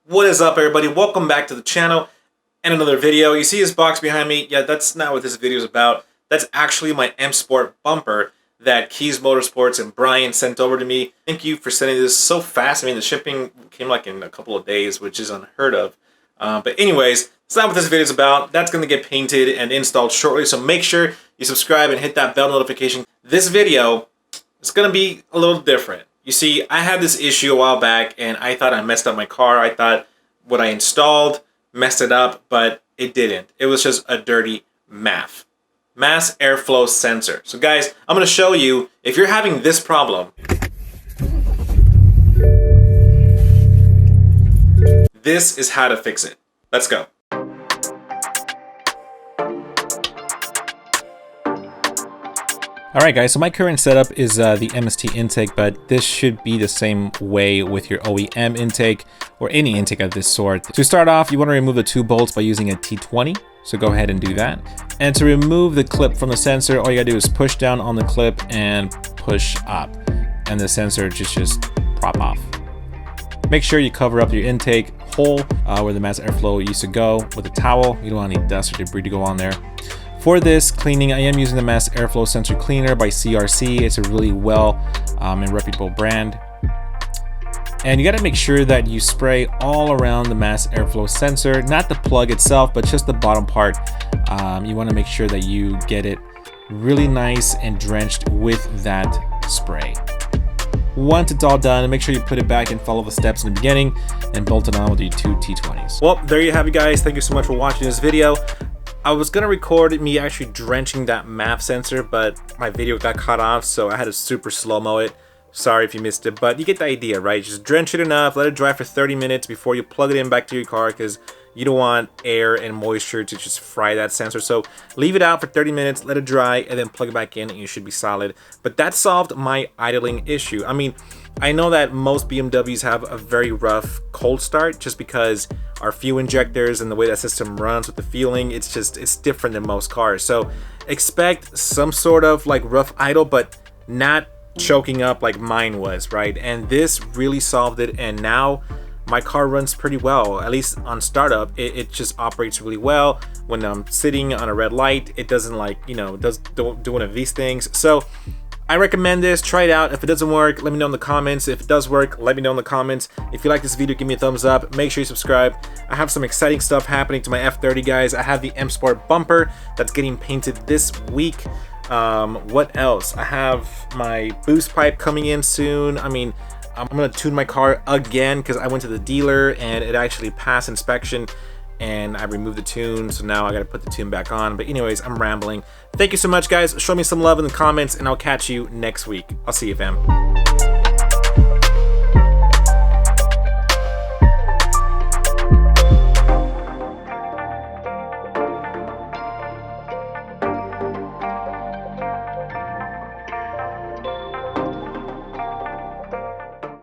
What is up, everybody? Welcome back to the channel and another video. You see this box behind me? Yeah, that's not what this video is about. That's actually my M Sport bumper that Kies Motorsports and Brian sent over to me. Thank you for sending this so fast. I mean, the shipping came like in a couple of days, which is unheard of. But anyways, it's not what this video is about. That's going to get painted and installed shortly, so make sure you subscribe and hit that bell notification. This video is going to be a little different. You see, I had this issue a while back, and I thought I messed up my car. I thought what I installed messed it up, but it didn't. It was just a dirty mass airflow sensor. So guys, I'm going to show you, if you're having this problem, this is how to fix it. Let's go. Alright guys, so my current setup is the MST intake, but this should be the same way with your OEM intake or any intake of this sort. To start off, you want to remove the two bolts by using a T20, so go ahead and do that. And to remove the clip from the sensor, all you gotta do is push down on the clip and push up, and the sensor just pop off. Make sure you cover up your intake hole where the mass airflow used to go with a towel. You don't want any dust or debris to go on there. For this cleaning, I am using the mass airflow sensor cleaner by CRC. It's a really well and reputable brand. And you got to make sure that you spray all around the mass airflow sensor, not the plug itself, but just the bottom part. You want to make sure that you get it really nice and drenched with that spray. Once it's all done, make sure you put it back and follow the steps in the beginning and bolt it on with your two T20s. Well, there you have it, guys. Thank you so much for watching this video. I was gonna record me actually drenching that MAP sensor, but my video got cut off, so I had to super slow-mo it. Sorry if you missed it, but you get the idea, right? Just drench it enough, let it dry for 30 minutes before you plug it in back to your car, because you don't want air and moisture to just fry that sensor. So leave it out for 30 minutes, let it dry, and then plug it back in and you should be solid. But that solved my idling issue. I mean, I know that most BMWs have a very rough cold start just because our fuel injectors and the way that system runs with the fueling, it's different than most cars. So expect some sort of like rough idle, but not choking up like mine was, right? And this really solved it, and now my car runs pretty well. At least on startup, it just operates really well. When I'm sitting on a red light, it doesn't like, you know, do one of these things. So I recommend this. Try it out. If it doesn't work, let me know in the comments. If it does work, let me know in the comments. If you like this video, give me a thumbs up. Make sure you subscribe. I have some exciting stuff happening to my F30, guys. I have the M Sport bumper that's getting painted this week. What else? I have my boost pipe coming in soon. I mean, I'm gonna tune my car again because I went to the dealer and it actually passed inspection and I removed the tune, so now I gotta put the tune back on. But anyways, I'm rambling. Thank you so much, guys. Show me some love in the comments and I'll catch you next week. I'll see you, fam.